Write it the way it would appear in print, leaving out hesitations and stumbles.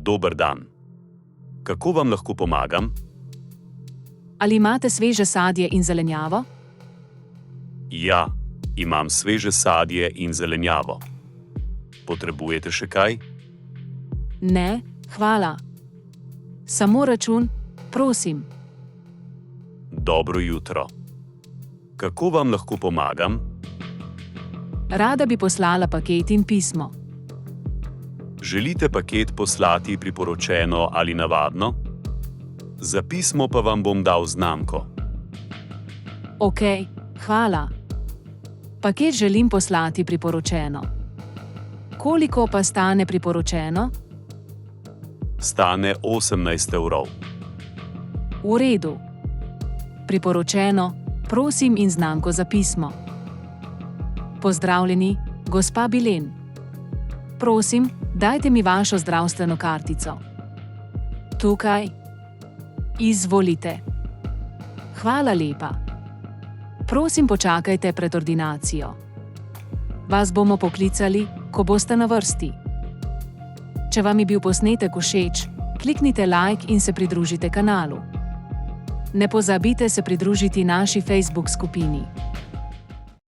Dober dan. Kako vam lahko pomagam? Ali imate sveže sadje in zelenjavo? Ja, imam sveže sadje in zelenjavo. Potrebujete še kaj? Ne, hvala. Samo račun, prosim. Dobro jutro. Kako vam lahko pomagam? Rada bi poslala paket in pismo. Želite paket poslati priporočeno ali navadno? Za pismo pa vam bom dal znamko. Ok, hvala. Paket želim poslati priporočeno. Koliko pa stane priporočeno? Stane 18 evrov. V redu. Priporočeno, prosim in znamko za pismo. Pozdravljeni, gospa Bilen. Prosim, dajte mi vašo zdravstveno kartico. Tukaj. Izvolite. Hvala lepa. Prosim, počakajte pred ordinacijo. Vas bomo poklicali, ko boste na vrsti. Če vam je bil posnetek všeč, kliknite like in se pridružite kanalu. Ne pozabite se pridružiti naši Facebook skupini.